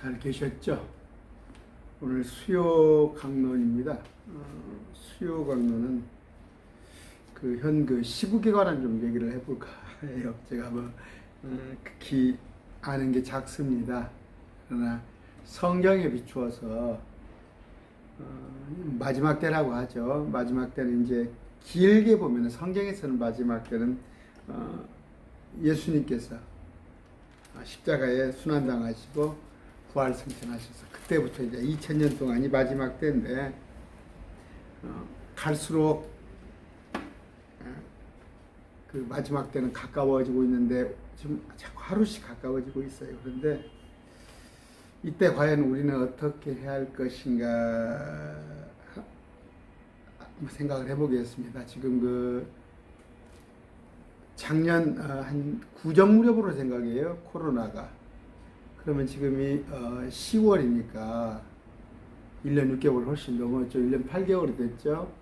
잘 계셨죠? 오늘 수요 강론입니다. 수요 강론은 현 시국에 관한 좀 얘기를 해볼까 해요. 제가 극히 아는 게 작습니다. 그러나 성경에 비추어서 마지막 때라고 하죠. 마지막 때는 이제 길게 보면 성경에서는 마지막 때는 예수님께서 십자가에 순환당하시고 부활 승천하셔서 그때부터 이제 2000년 동안이 마지막 때인데 갈수록 그 마지막 때는 가까워지고 있는데 지금 자꾸 하루씩 가까워지고 있어요. 그런데 이때 과연 우리는 어떻게 해야 할 것인가 생각을 해보겠습니다. 지금 작년 한 구정 무렵으로 생각해요. 코로나가. 그러면 지금이 10월이니까 1년 6개월 훨씬 넘었죠. 1년 8개월이 됐죠.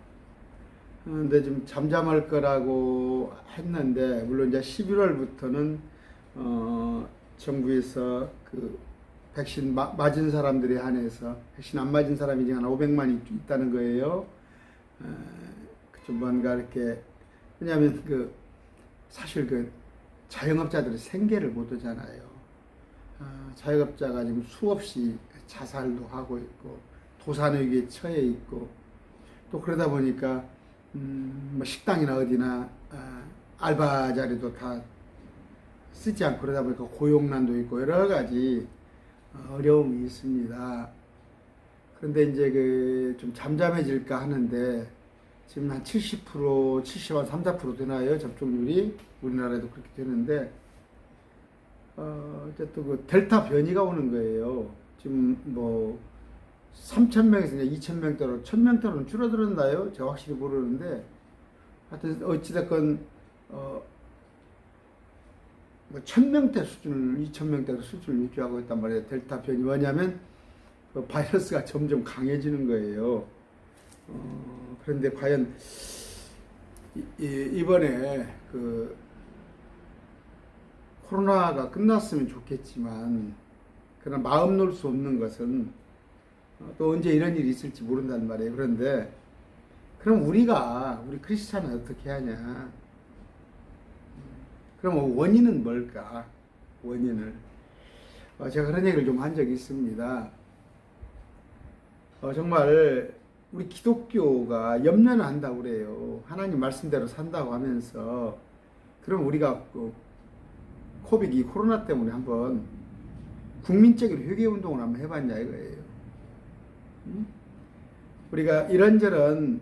근데 좀 잠잠할 거라고 했는데, 물론 이제 11월부터는 정부에서 그 백신 맞은 사람들에 한해서 백신 안 맞은 사람이 이제 한 500만이 있다는 거예요. 좀 뭔가 이렇게, 왜냐하면 사실 자영업자들이 생계를 못 하잖아요. 자영업자가 지금 수없이 자살도 하고 있고 도산위기에 처해 있고, 또 그러다 보니까 뭐 식당이나 어디나 알바 자리도 다 쓰지 않고 그러다 보니까 고용난도 있고 여러 가지 어려움이 있습니다. 그런데 이제 좀 잠잠해질까 하는데 지금 한 70%, 70한 3, 4% 되나요? 접종률이 우리나라에도 그렇게 되는데 어쨌든 델타 변이가 오는 거예요. 지금 3,000명에서 이제 2,000명대로 1,000명대로는 줄어들었나요? 제가 확실히 모르는데 하여튼 어찌됐건 1,000명대 수준을 2,000명대 수준을 유지하고 있단 말이에요. 델타 변이 뭐냐면 바이러스가 점점 강해지는 거예요. 그런데 과연 이번에 코로나가 끝났으면 좋겠지만, 그러나 마음 놓을 수 없는 것은 또 언제 이런 일이 있을지 모른단 말이에요. 그런데 그럼 우리 크리스찬은 어떻게 하냐? 그럼 원인은 뭘까? 원인을 제가 그런 얘기를 좀 한 적이 있습니다. 정말 우리 기독교가 염려는 한다고 그래요. 하나님 말씀대로 산다고 하면서, 그럼 우리가 이 코로나 때문에 한번 국민적인 회개 운동을 한번 해봤냐 이거예요. 우리가 이런저런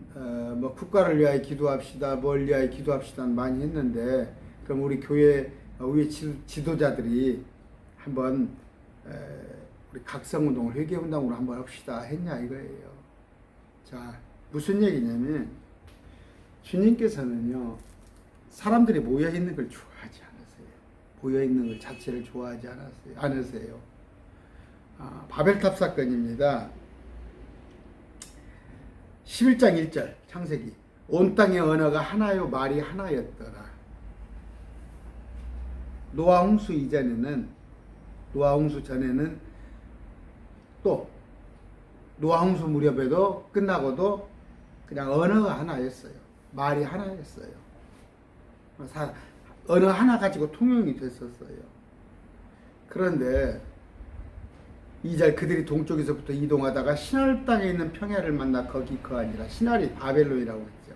국가를 위하여 기도합시다, 뭘 위하여 기도합시다 많이 했는데, 그럼 우리 교회 위에 지도자들이 한번 우리 각성 운동을 회개 운동으로 한번 합시다 했냐 이거예요. 자, 무슨 얘기냐면 주님께서는요, 사람들이 모여 있는 걸 좋아하지 않으세요. 모여 있는 것 자체를 좋아하지 않으세요. 바벨탑 사건입니다. 11장 1절 창세기. 온 땅의 언어가 하나요 말이 하나였더라. 노아 홍수 전에는 또 노아 홍수 무렵에도 끝나고도 그냥 언어가 하나였어요. 말이 하나였어요. 언어 하나 가지고 통용이 됐었어요. 그런데 2절 그들이 동쪽에서부터 이동하다가 시날 땅에 있는 평야를 만나 거기 거하니라. 시날이 바벨론이라고 했죠.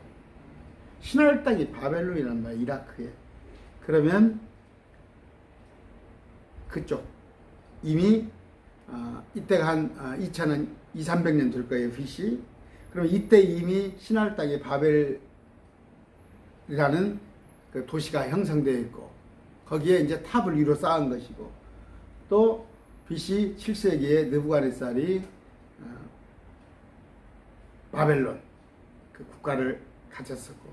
시날 땅이 바벨론이란 말이에요. 이라크에. 그러면 그쪽 이미 이때가 한 2,300년 될 거예요. BC. 그럼 이때 이미 시날 땅에 바벨이라는 그 도시가 형성되어 있고, 거기에 이제 탑을 위로 쌓은 것이고, 또 BC 7세기에 느부갓네살이 바벨론 그 국가를 가졌었고,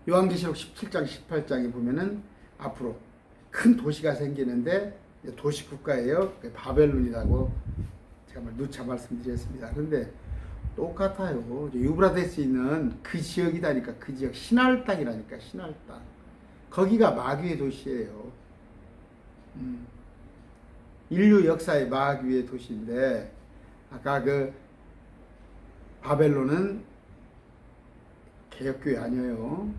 요한계시록 17장 18장에 보면은 앞으로 큰 도시가 생기는데 도시 국가예요. 바벨론이라고 제가 누차 말씀드렸습니다. 그런데 똑같아요. 유브라데스 있는 그 지역이다니까, 그 지역 시날 땅이라니까, 시날 땅. 거기가 마귀의 도시예요. 인류 역사의 마귀의 도시인데, 아까 그 바벨론은 개혁교회 아니에요.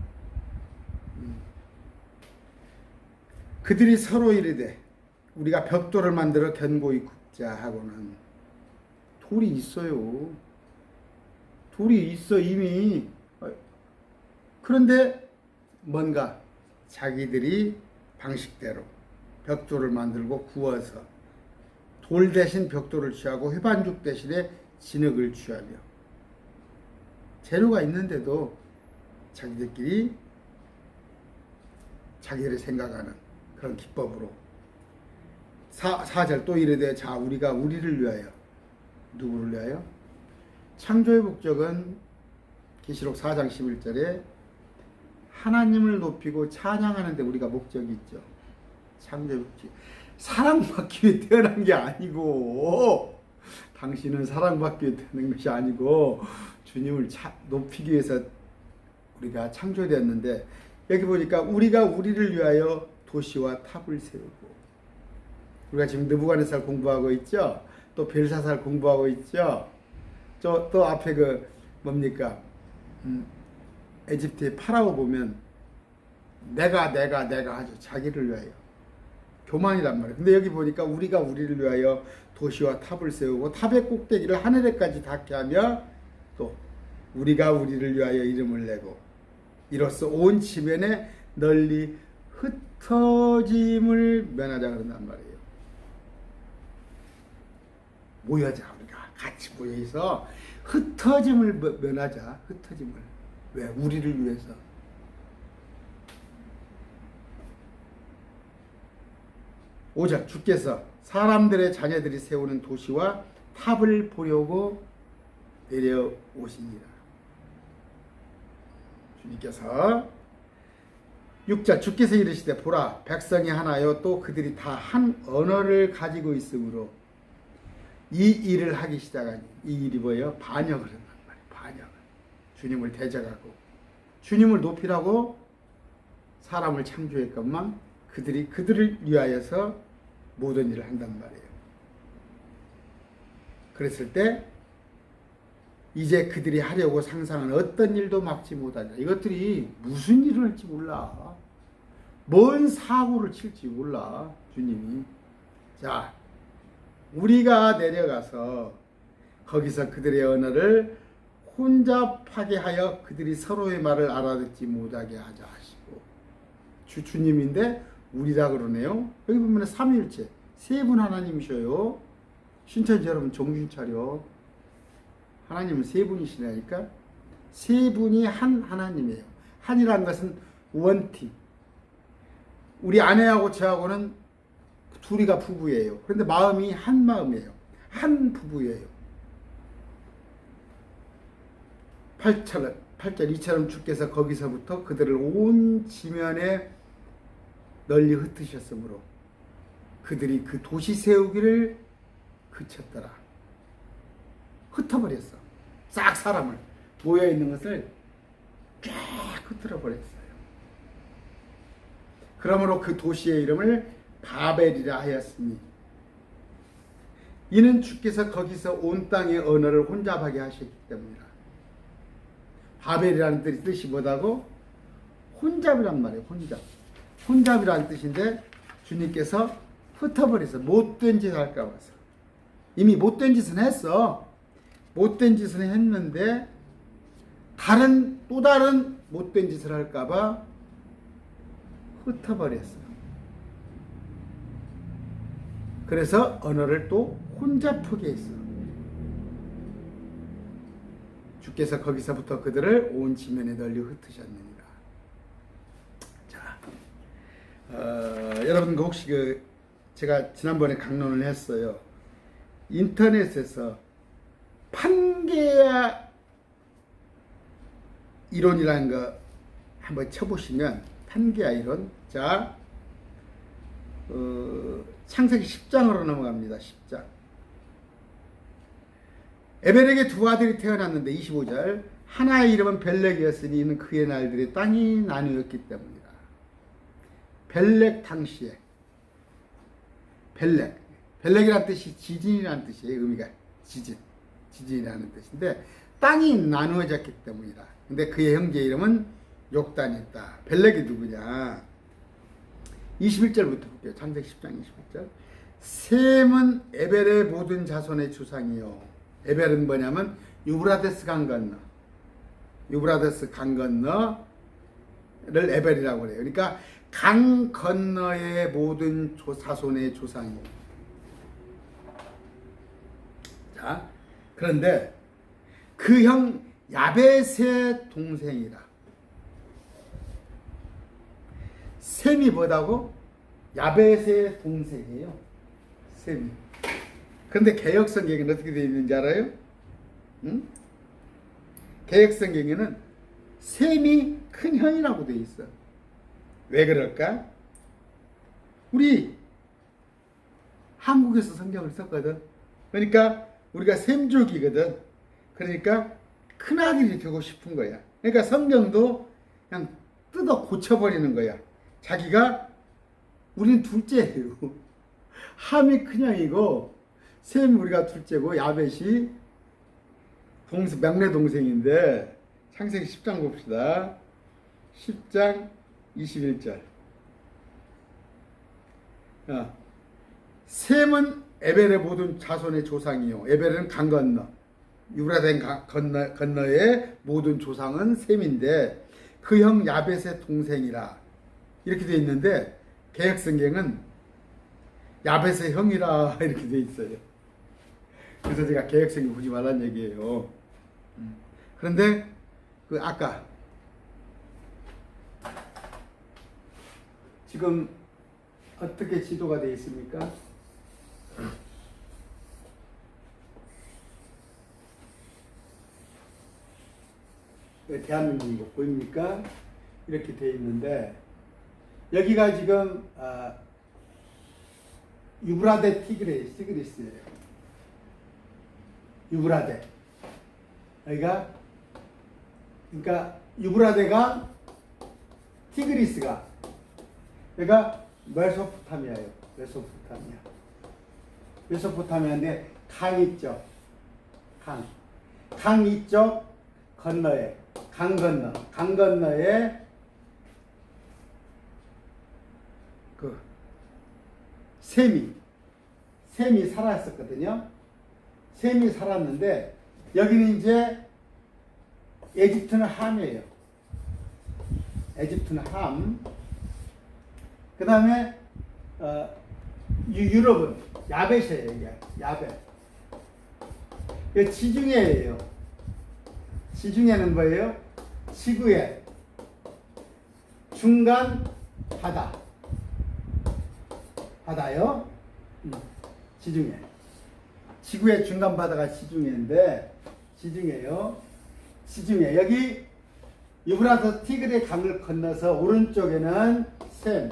그들이 서로 이르되 우리가 벽돌을 만들어 견고히 굽자 하고는, 돌이 있어요. 돌이 있어 이미. 그런데 뭔가 자기들이 방식대로 벽돌을 만들고 구워서 돌 대신 벽돌을 취하고 회반죽 대신에 진흙을 취하며, 재료가 있는데도 자기들끼리 자기들이 생각하는 그런 기법으로 4절 또 이르되 자 우리가 우리를 위하여, 누구를 위하여? 창조의 목적은 계시록 4장 11절에 하나님을 높이고 찬양하는 데 우리가 목적이 있죠. 창조의 목적. 사랑받기 위해 태어난 게 아니고, 당신은 사랑받기 위해 태어난 것이 아니고 주님을 높이기 위해서 우리가 창조되었는데, 여기 보니까 우리가 우리를 위하여 도시와 탑을 세우고, 우리가 지금 느부갓네살 공부하고 있죠. 또 벨사살 공부하고 있죠. 또 앞에 그 뭡니까? 에집트의 파라오 보면 내가 하죠. 자기를 위하여. 교만이란 말이에요. 근데 여기 보니까 우리가 우리를 위하여 도시와 탑을 세우고 탑의 꼭대기를 하늘에까지 닿게 하며, 또 우리가 우리를 위하여 이름을 내고 이로써 온 지면에 널리 흩어짐을 면하자 그런단 말이에요. 모여자, 우리가 같이 모여서 흩어짐을 면하자. 흩어짐을. 왜? 우리를 위해서. 오절 주께서 사람들의 자녀들이 세우는 도시와 탑을 보려고 내려오시니라. 주님께서 6절 주께서 이르시되 보라 백성이 하나요 또 그들이 다 한 언어를 가지고 있으므로 이 일을 하기 시작하니, 이 일이 뭐예요? 반역을 한단 말이에요. 반역을. 주님을 대적하고 주님을 높이라고 사람을 창조했건만 그들이 그들을 위하여서 모든 일을 한단 말이에요. 그랬을 때 이제 그들이 하려고 상상한 어떤 일도 막지 못하냐. 이것들이 무슨 일을 할지 몰라. 뭔 사고를 칠지 몰라. 주님이. 자, 우리가 내려가서 거기서 그들의 언어를 혼잡하게 하여 그들이 서로의 말을 알아듣지 못하게 하자 하시고, 주님인데 우리라 그러네요. 여기 보면 삼위일체 세 분 하나님이셔요. 신천지 여러분 정신 차려. 하나님은 세 분이시라니까. 세 분이 한 하나님이에요. 한이라는 것은 원팀. 우리 아내하고 저하고는 둘이가 부부예요. 그런데 마음이 한 마음이에요. 한 부부예요. 8절 이처럼 주께서 거기서부터 그들을 온 지면에 널리 흩으셨으므로 그들이 그 도시 세우기를 그쳤더라. 흩어버렸어. 싹 사람을 모여있는 것을 쫙 흩어버렸어요. 그러므로 그 도시의 이름을 바벨이라 하였으니 이는 주께서 거기서 온 땅의 언어를 혼잡하게 하셨기 때문이라. 바벨이라는 뜻이 뭐다고? 혼잡이란 말이에요. 혼잡이라는 뜻인데 주님께서 흩어버려서 못된 짓을 할까 봐서. 이미 못된 짓은 했어. 못된 짓은 했는데 또 다른 못된 짓을 할까 봐 흩어버렸어. 그래서 언어를 또 혼잡하게 했어. 주께서 거기서부터 그들을 온 지면에 널리 흩으셨느니라. 자, 여러분 혹시 제가 지난번에 강론을 했어요. 인터넷에서 판게야 이론이라는 거 한번 쳐보시면, 판게야 이론. 자, 창세기 10장으로 넘어갑니다. 10장. 에벨에게 두 아들이 태어났는데 25절 하나의 이름은 벨렉이었으니 이는 그의 날들의 땅이 나누었기 때문이라. 벨렉 당시에 벨렉이라는 뜻이 지진이라는 뜻이에요. 의미가 지진이라는 뜻인데 땅이 나누어졌기 때문이다. 근데 그의 형제 이름은 욕단이었다. 벨렉이 누구냐? 21절부터 볼게요. 창세기 10장 21절. 셈은 에벨의 모든 자손의 주상이요. 에벨은 뭐냐면 유브라데스 강 건너. 유브라데스 강 건너를 에벨이라고 그래요. 그러니까 강 건너의 모든 자손의 조상이에요. 자, 그런데 그 형 야벳의 동생이라. 셈이 뭐다고? 야벳의 동생이에요. 셈이. 그런데 개역성경에는 어떻게 되어 있는지 알아요? 응? 개역성경에는 셈이 큰 형이라고 되어 있어. 왜 그럴까? 우리 한국에서 성경을 썼거든. 그러니까 우리가 셈족이거든. 그러니까 큰아들이 되고 싶은 거야. 그러니까 성경도 그냥 뜯어 고쳐버리는 거야. 자기가 우린 둘째예요. 함이 큰형이고 셈이 우리가 둘째고 야벳이 막내 동생인데 창세기 10장 봅시다. 10장 21절. 셈은 에벨의 모든 자손의 조상이요. 에벨은 강 건너. 유브라데 건너의 모든 조상은 셈인데 그 형 야벳의 동생이라. 이렇게 되어 있는데 개역성경은 야벳의 형이라 이렇게 되어 있어요. 그래서 제가 개역성경 보지 말란 얘기예요. 그런데 그 아까 지금 어떻게 지도가 되어 있습니까? 대한민국이 보입니까? 이렇게 되어 있는데 여기가 지금 유브라데 티그리스예요. 유브라데. 여기가 그러니까 유브라데가 티그리스가 여기가 메소포타미아예요. 메소포타미아인데 강 있죠. 강 이쪽 건너에 강 건너에 그 셈이 살았었거든요. 셈이 살았는데 여기는 이제 에집트는 함이에요. 에집트는 함. 그 다음에 유럽은 야벳이에요. 이게 야벳. 이게 지중해예요. 지중해는 뭐예요? 지구의 중간 바다요. 지중해. 지구의 중간 바다가 지중해인데 지중해요. 지중해. 여기 유브라데 티그리 강을 건너서 오른쪽에는 셈,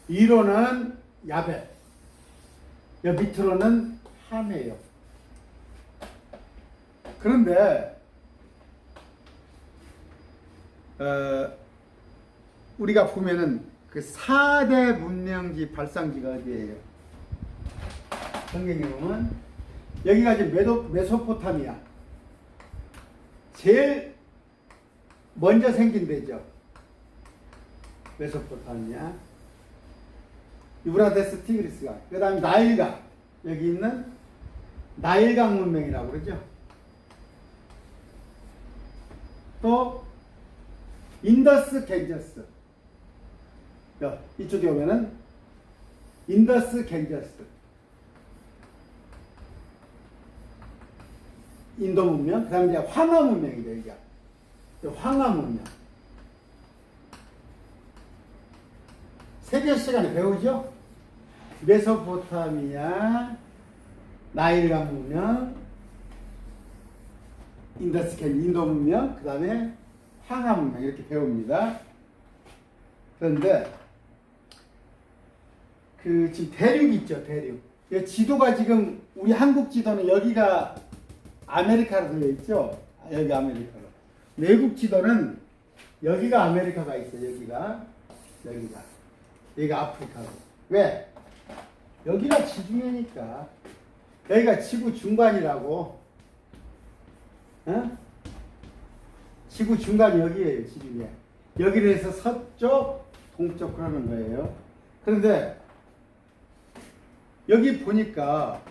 위로는 야벳, 여기 밑으로는 함이에요. 그런데 우리가 보면은 그 4대 문명지 발상지가 어디예요? 성경에 보면 여기가 지금 메소포타미아 제일 먼저 생긴 데죠. 메소포타미아, 유브라데스 티그리스강, 그 다음에 나일강, 여기 있는 나일강 문명이라고 그러죠. 또 인더스 갱저스, 이쪽에 오면은 인더스 갱저스, 인도 문명, 그 다음에 이제 황하 문명이죠. 여기가 황하 문명. 세계 시간에 배우죠. 메소포타미아, 나일강 문명, 인더스 갱 인도 문명, 그 다음에 황하 문명 이렇게 배웁니다. 그런데 그 지금 대륙 있죠, 대륙. 지도가 지금 우리 한국 지도는 여기가 아메리카로 되어 있죠. 여기 아메리카로. 외국 지도는 여기가 아메리카가 있어요. 여기가 아프리카고. 왜? 여기가 지중해니까 여기가 지구 중간이라고. 어? 지구 중간이 여기에요. 지중해. 여기를 해서 서쪽, 동쪽 그러는 거예요. 그런데 여기 보니까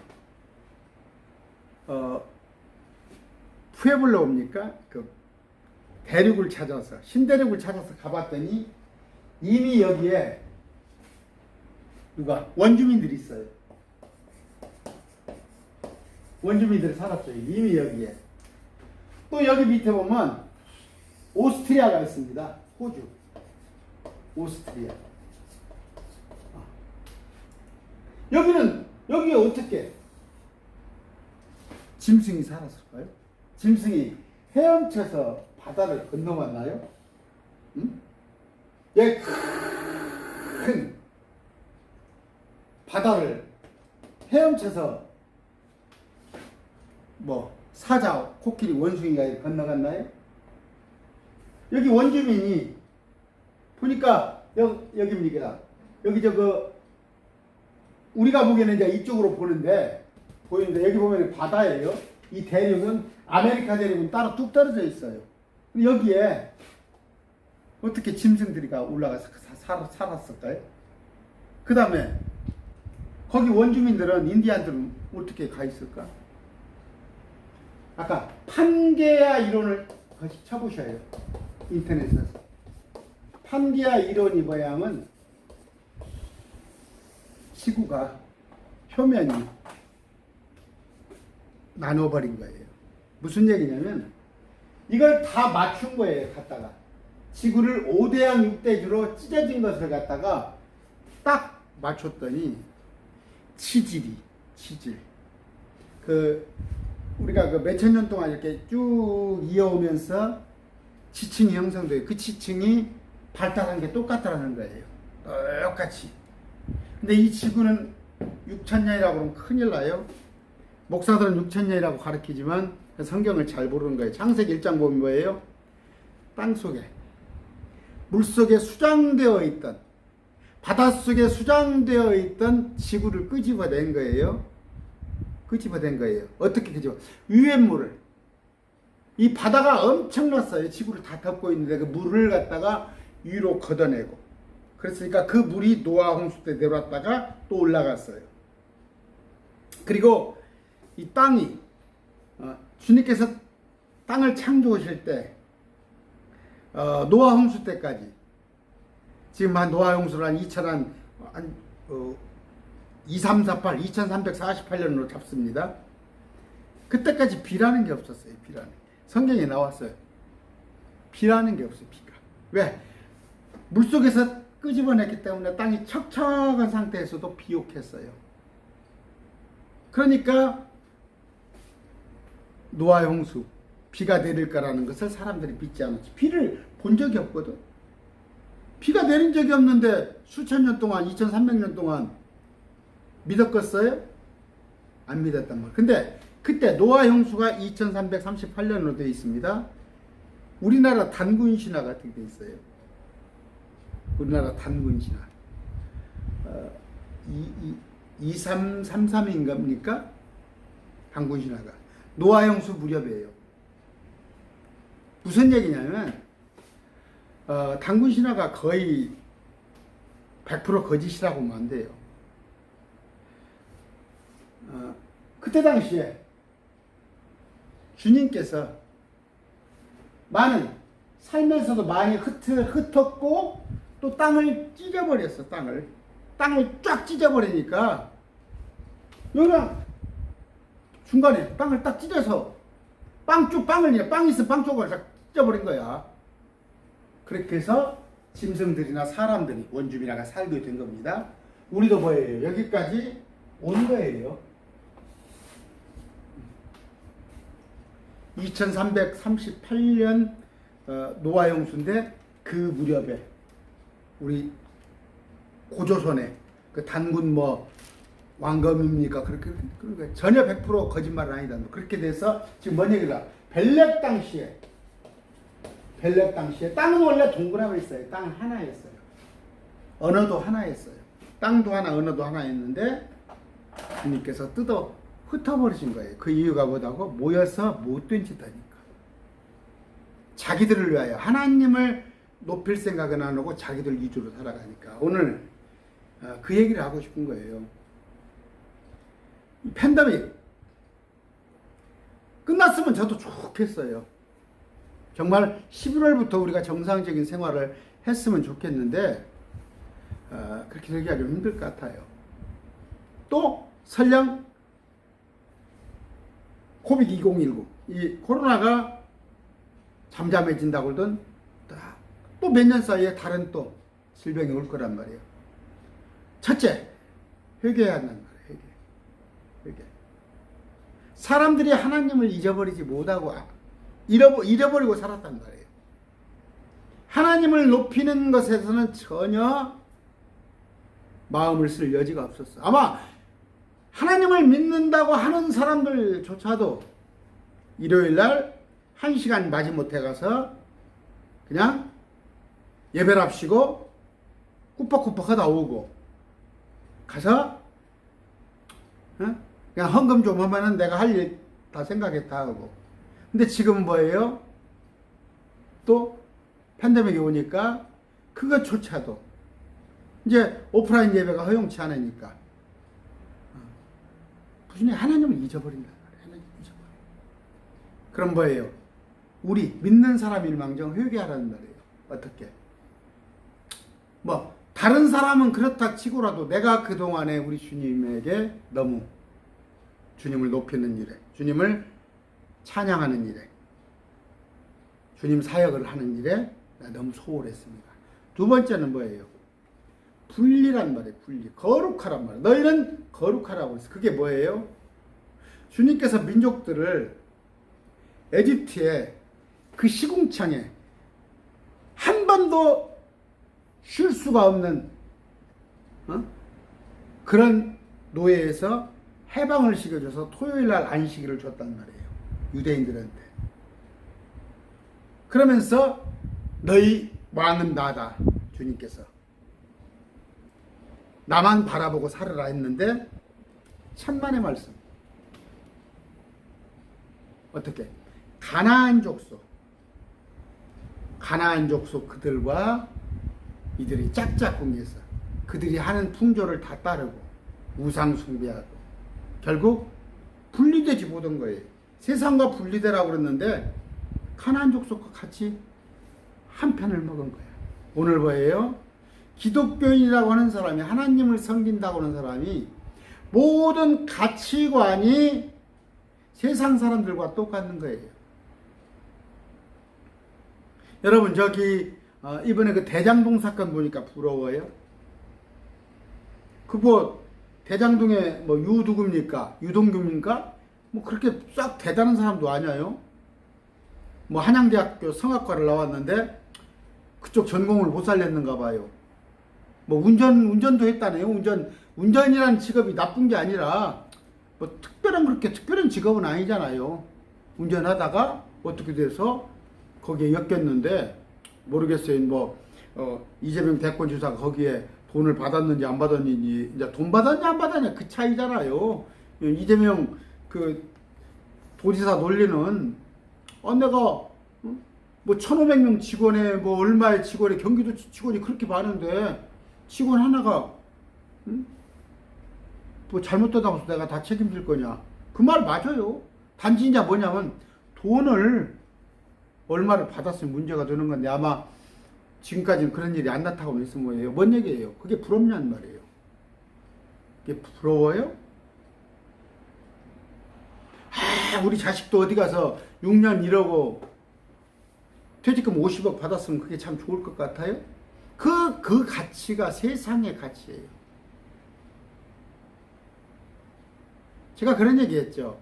푸에블로입니까? 그 대륙을 찾아서 신대륙을 찾아서 가봤더니 이미 여기에 누가 원주민들이 있어요. 원주민들이 살았죠. 이미 여기에. 또 여기 밑에 보면 오스트리아가 있습니다. 호주. 오스트리아. 여기에 어떻게 짐승이 살았을까요? 짐승이 헤엄쳐서 바다를 건너왔나요? 응? 여기 큰 바다를 헤엄쳐서 뭐 사자, 코끼리, 원숭이가 건너갔나요? 여기 원주민이 보니까 여기입니다. 여기 우리가 보기에는 이제 이쪽으로 보이는데 여기 보면 바다예요. 이 대륙은 아메리카 대륙은 따로 뚝 떨어져 있어요. 여기에 어떻게 짐승들이가 올라가서 살았을까요? 그 다음에 거기 원주민들은 인디안들은 어떻게 가 있을까? 아까 판게아 이론을 같이 쳐보셔요. 인터넷에서. 판게아 이론이 뭐냐면 지구가 표면이 나눠버린 거예요. 무슨 얘기냐면 이걸 다 맞춘 거예요. 갖다가 지구를 5대양 6대주로 찢어진 것을 갖다가 딱 맞췄더니 치질 우리가 몇천 년 동안 이렇게 쭉 이어오면서 지층이 형성돼요. 그 지층이 발달한 게 똑같다는 거예요. 똑같이. 근데 이 지구는 6천년이라고 그러면 큰일 나요. 목사들은 6천년이라고 가르치지만 성경을 잘 모르는 거예요. 창세기 1장 보면 뭐예요? 땅속에, 물속에 수장되어 있던, 바닷속에 수장되어 있던 지구를 끄집어낸 거예요. 어떻게 끄집어? 위에 물을. 이 바다가 엄청났어요. 지구를 다 덮고 있는데 그 물을 갖다가 위로 걷어내고. 그랬으니까 그 물이 노아 홍수 때 내려왔다가 또 올라갔어요. 그리고 이 땅이 주님께서 땅을 창조하실 때 노아 홍수 때까지 지금 노아 홍수를 한 2348년으로 잡습니다. 그때까지 비라는 게 없었어요. 성경에 나왔어요. 비라는 게 없어요. 비가. 왜? 물속에서 끄집어냈기 때문에 땅이 척척한 상태에서도 비옥했어요. 그러니까 노아의 홍수, 비가 내릴 거라는 것을 사람들이 믿지 않았지. 비를 본 적이 없거든. 비가 내린 적이 없는데 수천 년 동안, 2300년 동안 믿었겠어요? 안 믿었단 말이에요. 근데 그때 노아 홍수가 2338년으로 되어 있습니다. 우리나라 단군 신화가 어떻게 되어 있어요? 우리나라 단군 신화 2333인갑니까? 단군 신화가 노아 홍수 무렵이에요. 무슨 얘기냐면 단군 신화가 거의 100% 거짓이라고 하면 안 돼요. 그때 당시에 주님께서 살면서도 많이 흩었고 또 땅을 찢어버렸어. 땅을 쫙 찢어버리니까 여기랑 중간에 땅을 딱 찢어서 빵 있으면 빵 쪽을 딱 찢어버린 거야. 그렇게 해서 짐승들이나 사람들이 원주민아가 살게 된 겁니다. 우리도 뭐예요? 여기까지 온 거예요. 2338년 노아 홍수인데 그 무렵에 우리 고조선에 그 단군 왕검입니까? 그렇게 전혀 100% 거짓말은 아니다. 그렇게 돼서 지금 뭔 얘기가 벨렉 당시에 땅은 원래 동그라미 있어요. 땅은 하나였어요. 언어도 하나였어요. 땅도 하나, 언어도 하나였는데 주님께서 뜯어 흩어버리신 거예요. 그 이유가 뭐다고? 모여서 못된 짓 하니까. 자기들을 위하여 하나님을 높일 생각은 안 하고 자기들 위주로 살아가니까. 오늘 그 얘기를 하고 싶은 거예요. 이 팬데믹 끝났으면 저도 좋겠어요. 정말 11월부터 우리가 정상적인 생활을 했으면 좋겠는데 그렇게 되기가 좀 힘들 것 같아요. 또 설령 코비드 2019 이 코로나가 잠잠해진다고 그러던 또 몇 년 사이에 다른 또 질병이 올 거란 말이에요. 첫째, 회개해야 한단 말이에요. 회개. 사람들이 하나님을 잊어버리지 못하고 잃어버리고 살았단 말이에요. 하나님을 높이는 것에서는 전혀 마음을 쓸 여지가 없었어. 아마 하나님을 믿는다고 하는 사람들조차도 일요일날 1시간 마지못해 가서 그냥 예배랍시고 꾸벅꾸벅 하다 오고 가서 그냥 헌금 좀 하면은 내가 할 일 다 생각했다 하고. 근데 지금은 뭐예요? 또 팬데믹이 오니까 그것조차도 이제 오프라인 예배가 허용치 않으니까 부진이 하나님을 잊어버린다. 하나님 잊어버려. 그럼 뭐예요? 우리 믿는 사람일망정 회개하라는 말이에요. 어떻게? 뭐 다른 사람은 그렇다 치고라도 내가 그동안에 우리 주님에게 너무 주님을 높이는 일에, 주님을 찬양하는 일에, 주님 사역을 하는 일에 나 너무 소홀했습니다. 두 번째는 뭐예요? 분리란 말이에요. 분리. 거룩하란 말이에요. 너희는 거룩하라고 했어요. 그게 뭐예요? 주님께서 민족들을 에집트의 그 시궁창에 한 번도 쉴 수가 없는 그런 노예에서 해방을 시켜줘서 토요일날 안식일을 줬단 말이에요. 유대인들한테. 그러면서 너희 왕은 나다. 주님께서. 나만 바라보고 살으라 했는데 천만의 말씀. 어떻게? 가나안 족속 그들과 이들이 짝짝꿍해서 그들이 하는 풍조를 다 따르고 우상 숭배하고 결국 분리되지 못한 거예요. 세상과 분리되라고 그랬는데 가나안 족속과 같이 한 편을 먹은 거예요. 오늘 뭐예요? 기독교인이라고 하는 사람이, 하나님을 섬긴다고 하는 사람이 모든 가치관이 세상 사람들과 똑같은 거예요. 여러분 저기 이번에 그 대장동 사건 보니까 부러워요. 그거 대장동에 뭐 유두굽니까? 유동규입니까? 뭐 그렇게 싹 대단한 사람도 아니에요. 뭐 한양대학교 성악과를 나왔는데 그쪽 전공을 못 살렸는가 봐요. 뭐 운전도 했다네요. 운전이라는 직업이 나쁜 게 아니라 뭐 그렇게 특별한 직업은 아니잖아요. 운전하다가 어떻게 돼서 거기에 엮였는데 모르겠어요. 뭐 이재명 대권주사가 거기에 돈을 받았는지 안 받았는지, 이제 돈 받았냐 안 받았냐 그 차이잖아요. 이재명 그 도지사 논리는 내가 뭐 1,500명 직원에 뭐 얼마의 직원에 경기도 직원이 그렇게 많은데 직원 하나가 뭐 잘못되다고 해서 내가 다 책임질 거냐? 그 말 맞아요. 단지 이제 뭐냐면 돈을 얼마를 받았으면 문제가 되는 건데 아마 지금까지는 그런 일이 안 나타나고 있으면 뭐예요? 뭔 얘기예요? 그게 부럽냐는 말이에요. 그게 부러워요? 우리 자식도 어디 가서 6년 일하고 퇴직금 50억 받았으면 그게 참 좋을 것 같아요? 그 가치가 세상의 가치예요. 제가 그런 얘기 했죠.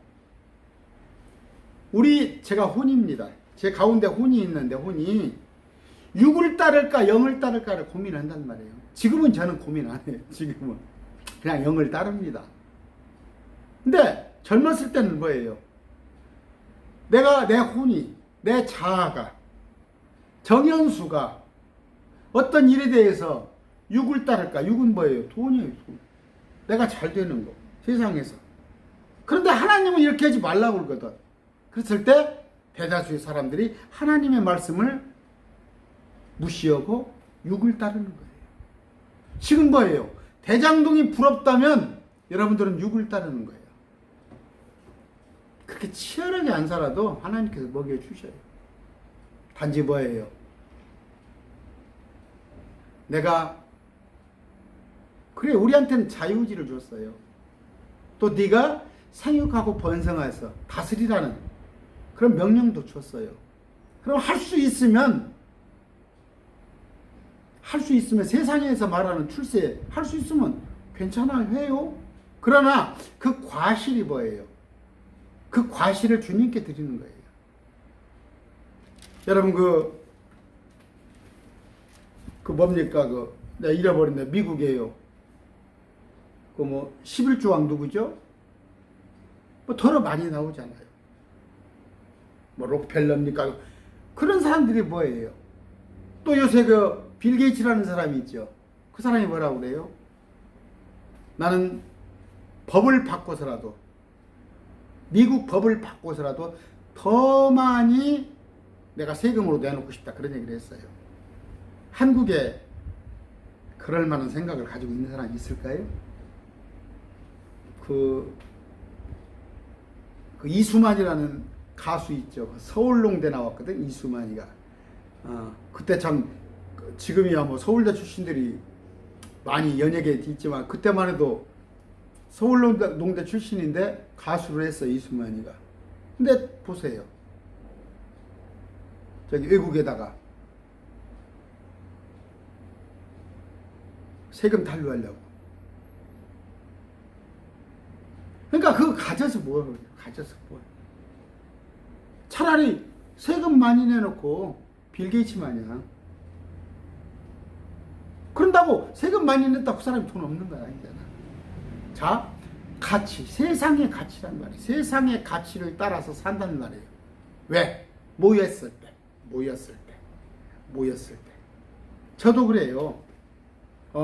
제가 혼입니다. 제 가운데 혼이 있는데 혼이 6을 따를까 0을 따를까를 고민한단 말이에요. 지금은 저는 고민 안 해요. 지금은 그냥 0을 따릅니다. 근데 젊었을 때는 뭐예요? 내 혼이, 내 자아가, 정현수가 어떤 일에 대해서 6을 따를까? 6은 뭐예요? 돈이에요. 돈. 내가 잘 되는 거. 세상에서. 그런데 하나님은 이렇게 하지 말라고 그러거든. 그랬을 때 대다수의 사람들이 하나님의 말씀을 무시하고 육을 따르는 거예요. 지금 뭐예요? 대장동이 부럽다면 여러분들은 육을 따르는 거예요. 그렇게 치열하게 안 살아도 하나님께서 먹여주셔요. 단지 뭐예요? 내가 그래 우리한테는 자유의지를 줬어요. 또 네가 생육하고 번성해서 다스리라는 그런 명령도 줬어요. 그럼 할 수 있으면 세상에서 말하는 출세 할 수 있으면 괜찮아요. 해요. 그러나 그 과실이 뭐예요? 그 과실을 주님께 드리는 거예요. 여러분 그 뭡니까? 내가 잃어버렸네. 미국이에요. 그 11조왕 누구죠? 더러 많이 나오잖아요. 록펠러입니까? 그런 사람들이 뭐예요? 또 요새 빌 게이츠라는 사람이 있죠. 그 사람이 뭐라고 그래요? 나는 법을 바꿔서라도 미국 법을 바꿔서라도 더 많이 내가 세금으로 내놓고 싶다. 그런 얘기를 했어요. 한국에 그럴 만한 생각을 가지고 있는 사람이 있을까요? 그 이수만이라는 가수 있죠. 서울농대 나왔거든. 이수만이가. 그때 참 지금이야 서울대 출신들이 많이 연예계에 있지만 그때만 해도 서울농대 출신인데 가수를 했어요. 이수만이가. 근데 보세요. 저기 외국에다가 세금 단류하려고. 그러니까 그거 가져서 뭐예요? 차라리 세금 많이 내놓고 빌 게이츠 마냥 그런다고 세금 많이 냈다고 그 사람이 돈 없는 거야. 이제는. 자, 가치, 세상의 가치란 말이에요. 세상의 가치를 따라서 산다는 말이에요. 왜? 모였을 때. 저도 그래요.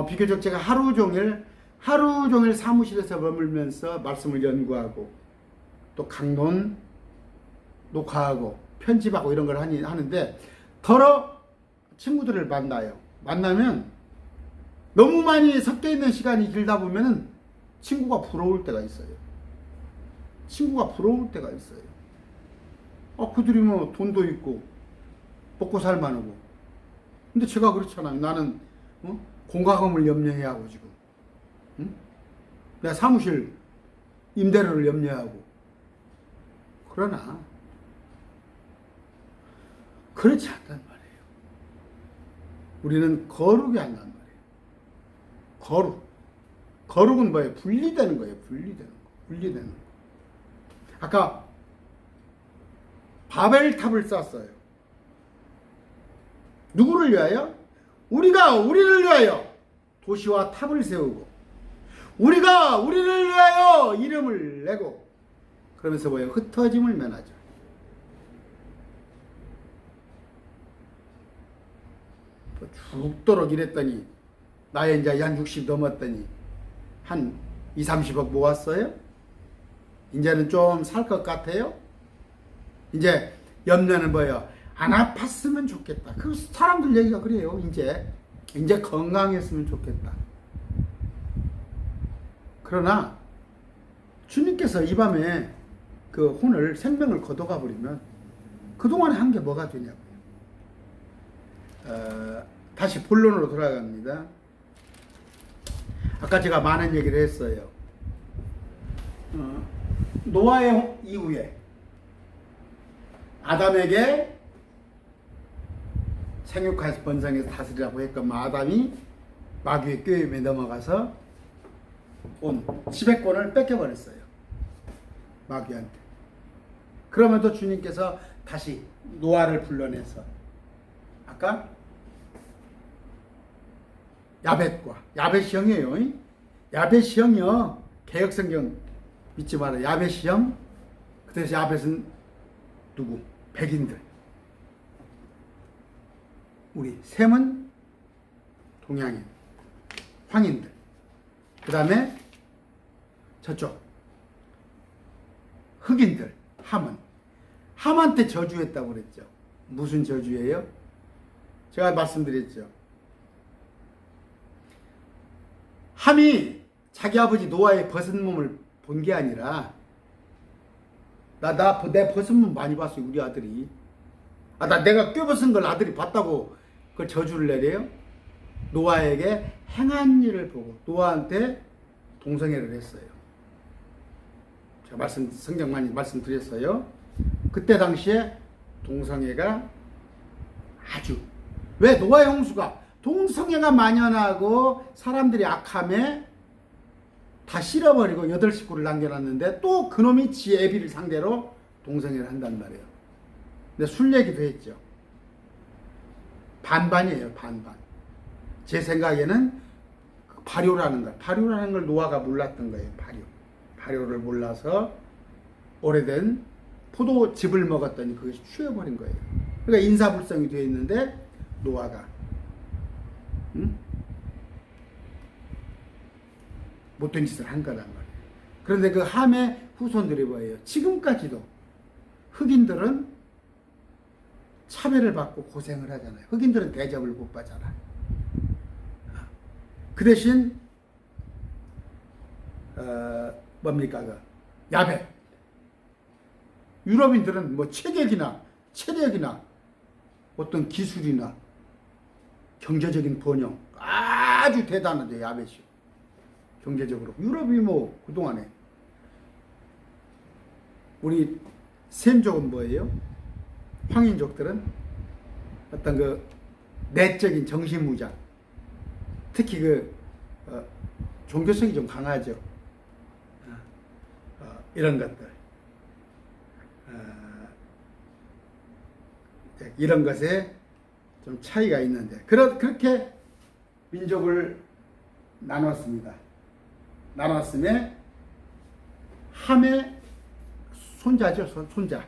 비교적 제가 하루 종일 사무실에서 머물면서 말씀을 연구하고 또 강론 녹화하고 편집하고 이런 걸 하는데 더러 친구들을 만나요. 만나면 너무 많이 섞여 있는 시간이 길다 보면은 친구가 부러울 때가 있어요. 그들이 돈도 있고 먹고 살만하고. 근데 제가 그렇잖아요. 나는 공과금을 염려해야 하고 지금. 내가 사무실 임대료를 염려하고. 그러나 그렇지 않단 말이에요. 우리는 거룩이 안 난단 말이에요. 거룩은 뭐예요? 분리되는 거예요. 분리되는 거. 아까 바벨탑을 쌓았어요. 누구를 위하여? 우리를 위하여 도시와 탑을 세우고 우리가 우리를 위하여 이름을 내고 그러면서 뭐예요? 흩어짐을 면하죠. 죽도록 일했더니 나이 이제 한 60 넘었더니 한 2, 30억 모았어요? 이제는 좀 살 것 같아요? 이제 염려는 뭐예요? 안 아팠으면 좋겠다. 그 사람들 얘기가 그래요. 이제 건강했으면 좋겠다. 그러나 주님께서 이 밤에 그 혼을 생명을 걷어가 버리면 그동안에 한 게 뭐가 되냐고요. 다시 본론으로 돌아갑니다. 아까 제가 많은 얘기를 했어요. 노아의 이후에 아담에게 생육해서 번성해서 다스리라고 했건만 아담이 마귀의 꾀임에 넘어가서 온 지배권을 뺏겨버렸어요. 마귀한테. 그러면서 주님께서 다시 노아를 불러내서 아까 야벳 형이에요. 야벳 형이요. 개혁성경 믿지 마라. 야벳 형. 그래서 야벳은 누구? 백인들. 우리 셈은 동양인, 황인들. 그 다음에 저쪽 흑인들, 함한테 저주했다고 그랬죠. 무슨 저주예요? 제가 말씀드렸죠. 함이 자기 아버지 노아의 벗은 몸을 본 게 아니라 내 벗은 몸 많이 봤어요. 우리 아들이. 내가 꿰벗은 걸 아들이 봤다고 그걸 저주를 내려요? 노아에게 행한 일을 보고 노아한테 동성애를 했어요. 제가 성경 많이 말씀드렸어요. 그때 당시에 동성애가 왜 노아의 홍수가 동성애가 만연하고 사람들이 악함에 다 실어버리고 8식구를 남겨놨는데 또 그놈이 지 애비를 상대로 동성애를 한단 말이에요. 근데 술 얘기도 했죠. 반반이에요. 반반. 제 생각에는 발효라는 걸 노아가 몰랐던 거예요. 발효를 몰라서 오래된 포도즙을 먹었더니 그것이 취해버린 거예요. 그러니까 인사불성이 되어 있는데 노아가 못된 짓을 한 거란 말이에요. 그런데 그 함의 후손들이 뭐예요? 지금까지도 흑인들은 차별을 받고 고생을 하잖아요. 흑인들은 대접을 못 받잖아요. 그 대신 야벳 유럽인들은 뭐 체력이나 어떤 기술이나 경제적인 번영 아주 대단하죠. 야벳이 경제적으로 유럽이 뭐 그동안에 우리 셈족은 뭐예요? 황인족들은 어떤 그 내적인 정신무장 특히 종교성이 좀 강하죠. 이런 것들 이런 것에 좀 차이가 있는데 그렇게 민족을 나눴음에 함의 손자죠. 손자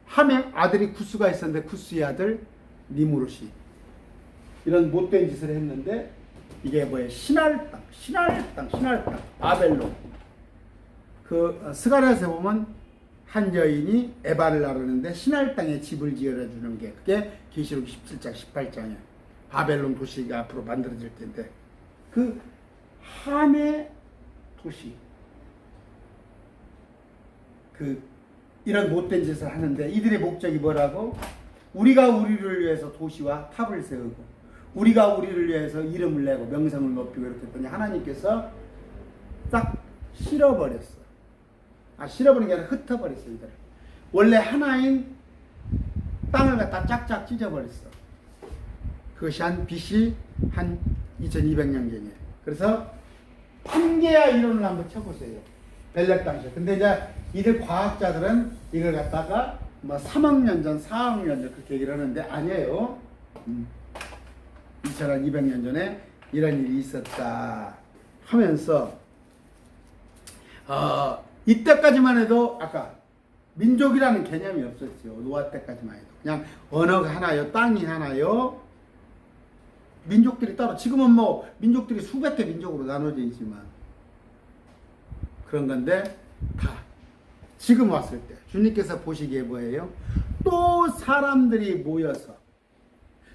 함의 아들이 구스가 있었는데 구스의 아들 니무롯이 이런 못된 짓을 했는데 이게 뭐예요? 신할 땅 바벨론. 그 스가랴서에 보면 한 여인이 에바를 나르는데 신할 땅에 집을 지어라 주는 게 그게 계시록 17장 18장에 바벨론 도시가 앞으로 만들어질 텐데 그 함의 도시 이런 못된 짓을 하는데 이들의 목적이 뭐라고? 우리가 우리를 위해서 도시와 탑을 세우고 우리가 우리를 위해서 이름을 내고 명성을 높이고 이렇게 했더니 하나님께서 딱 실어버렸어. 실어버린 게 아니라 흩어버렸어. 이들을 원래 하나인 땅을 갖다 짝짝 찢어버렸어. 그것이 BC 한 2200년 전이에요. 그래서 판게야 이론을 한번 쳐보세요. 벨렉 당시에. 근데 이제 이들 과학자들은 이걸 갖다가 뭐 3억 년 전, 4억 년 전 그렇게 얘기를 하는데 아니에요. 2200년 전에 이런 일이 있었다 하면서 이때까지만 해도 아까 민족이라는 개념이 없었죠. 노아 때까지만 해도 그냥 언어가 하나요, 땅이 하나요, 민족들이 따로 지금은 뭐 민족들이 수백 개 민족으로 나눠져 있지만 그런 건데 다 지금 왔을 때 주님께서 보시기에 뭐예요? 또 사람들이 모여서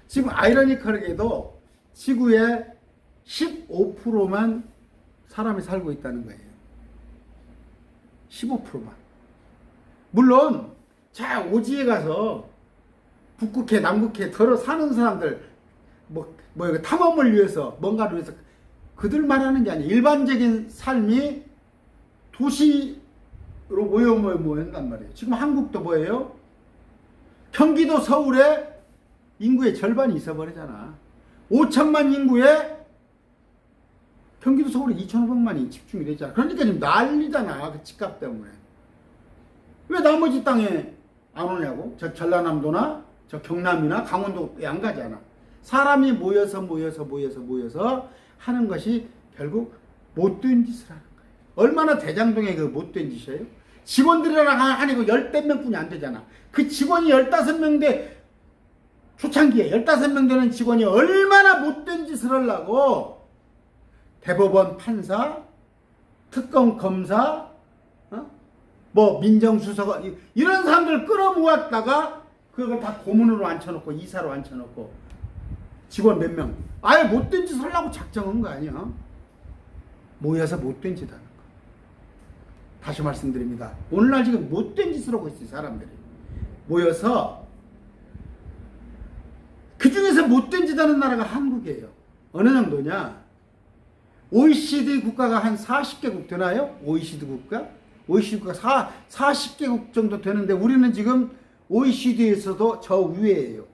지금 아이러니컬하게도 지구의 15%만 사람이 살고 있다는 거예요. 15%만. 물론 자 오지에 가서 북극해 남극해 들어 사는 사람들 뭐 탐험을 위해서 뭔가를 위해서 그들 말하는 게 아니에요. 일반적인 삶이 도시로 모여온단 말이에요. 지금 한국도 뭐예요? 경기도 서울에 인구의 절반이 있어버리잖아. 5천만 인구에 경기도 서울에 2,500만이 집중이 되잖아. 그러니까 지금 난리잖아. 그 집값 때문에. 왜 나머지 땅에 안 오냐고? 저 전라남도나 저 경남이나 강원도에 안 가잖아. 사람이 모여서 하는 것이 결국 못된 짓을 하는 거예요. 얼마나 대장동의 그 못된 짓이에요? 직원들이랑 하니 그 10명 뿐이 안 되잖아. 그 직원이 15명인데 초창기에 15명 되는 직원이 얼마나 못된 짓을 하려고 대법원 판사, 특검 검사, 뭐 민정수석 이런 사람들 끌어모았다가 그걸 다 고문으로 앉혀놓고 이사로 앉혀놓고 직원 몇 명 아예 못된 짓을 하려고 작정한 거 아니야. 모여서 못된 짓 하는 거. 다시 말씀드립니다. 오늘날 지금 못된 짓을 하고 있어요. 사람들이 모여서. 그 중에서 못된 짓 하는 나라가 한국이에요. 어느 정도냐? OECD 국가가 한 40개국 되나요? OECD 국가? OECD 국가 40개국 정도 되는데 우리는 지금 OECD에서도 저 위에예요.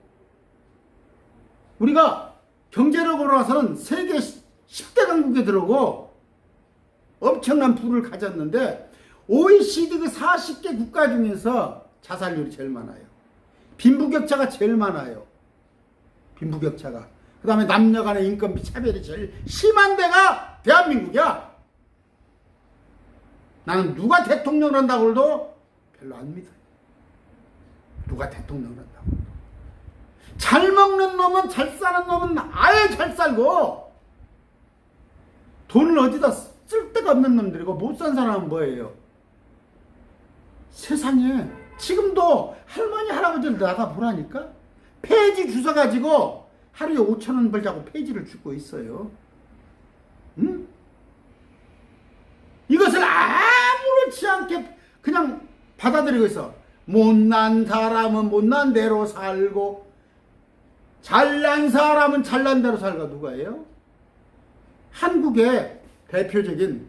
우리가 경제력으로 봐서는 세계 10대 강국에 들어오고 엄청난 부를 가졌는데 OECD 그 40개 국가 중에서 자살률이 제일 많아요. 빈부격차가 제일 많아요. 빈부격차가. 그 다음에 남녀 간의 인건비 차별이 제일 심한 데가 대한민국이야. 나는 누가 대통령을 한다고 해도 별로 안 믿어요. 누가 대통령을 한다고 해도. 잘 먹는 놈은, 잘 사는 놈은 아예 잘 살고 돈을 어디다 쓸 데가 없는 놈들이고 못 산 사람은 뭐예요? 세상에 지금도 할머니 할아버지를 나가 보라니까 폐지 주워가지고 하루에 5,000원 벌자고 폐지를 주고 있어요. 응? 이것을 아무렇지 않게 그냥 받아들이고 있어. 못난 사람은 못난 대로 살고 잘난 사람은 잘난 대로 살고. 누가예요? 한국의 대표적인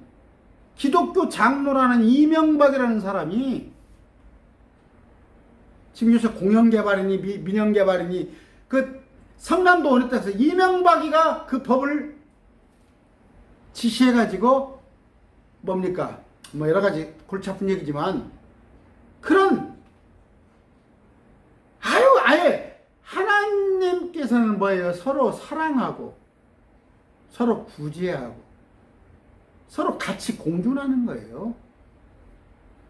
기독교 장로라는 이명박이라는 사람이 지금 요새 공영개발이니 민영개발이니 그 성남도 어느 때서 이명박이가 그 법을 지시해가지고 뭡니까? 뭐 여러 가지 골치 아픈 얘기지만 그런 아예 하나님께서는 뭐예요? 서로 사랑하고 서로 구제하고 서로 같이 공존하는 거예요.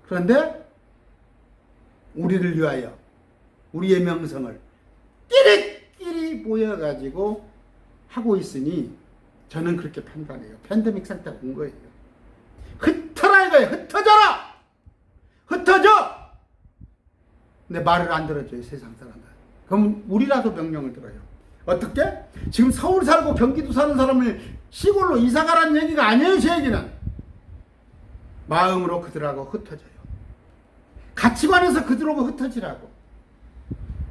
그런데 우리를 위하여 우리의 명성을 끼리끼리 모여가지고 하고 있으니 저는 그렇게 판단해요. 팬데믹 상태가 온 거예요. 흩어라 이거예요. 흩어져라! 흩어져! 근데 말을 안 들어줘요. 세상 사람들. 그럼 우리라도 명령을 들어요. 어떻게? 지금 서울 살고 경기도 사는 사람을 시골로 이사가라는 얘기가 아니에요. 제 얘기는. 마음으로 그들하고 흩어져요. 가치관에서 그들하고 흩어지라고.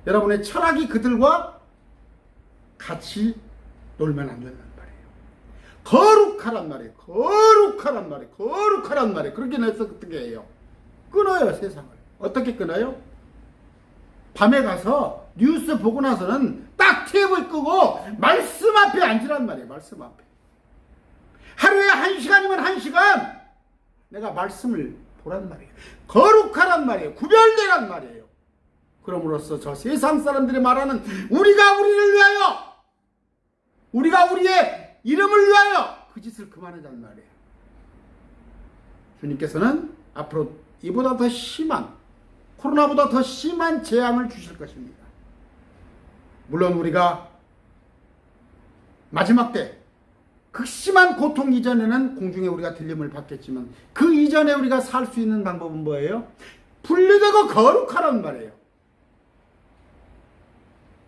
여러분의 철학이 그들과 같이 놀면 안 된다는 말이에요. 거룩하란 말이에요. 거룩하란 말이에요. 거룩하란 말이에요. 그렇게 해서 어떻게 해요? 끊어요. 세상을. 어떻게 끊어요? 밤에 가서 뉴스 보고 나서는 딱 TV 끄고 말씀 앞에 앉으란 말이에요. 말씀 앞에. 하루에 1시간이면 1시간 내가 말씀을 보란 말이에요. 거룩하란 말이에요. 구별되란 말이에요. 그럼으로써 저 세상 사람들이 말하는 우리가 우리를 위하여 우리가 우리의 이름을 위하여 그 짓을 그만하자는 말이에요. 주님께서는 앞으로 이보다 더 심한 코로나보다 더 심한 재앙을 주실 것입니다. 물론 우리가 마지막 때 극심한 고통 이전에는 공중에 우리가 들림을 받겠지만 그 이전에 우리가 살 수 있는 방법은 뭐예요? 분리되고 거룩하란 말이에요.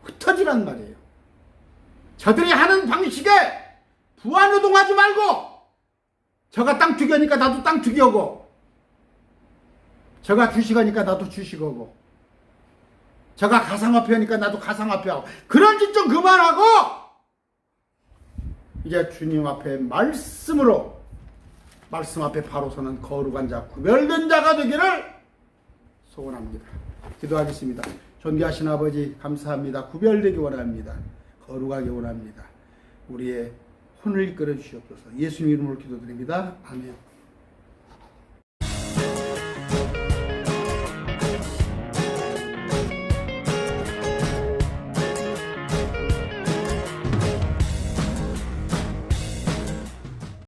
흩어지란 말이에요. 저들이 하는 방식에 부안노동하지 말고 저가 땅 투기하니까 나도 땅 투기하고 저가 주식하니까 나도 주식하고 저가 가상화폐 하니까 나도 가상화폐 하고 그런 짓 좀 그만하고 이제 주님 앞에 말씀으로 말씀 앞에 바로 서는 거룩한 자 구별된 자가 되기를 소원합니다. 기도하겠습니다. 존귀하신 아버지 감사합니다. 구별되기 원합니다. 거룩하기 원합니다. 우리의 혼을 이끌어 주시옵소서. 예수님 이름으로 기도드립니다. 아멘.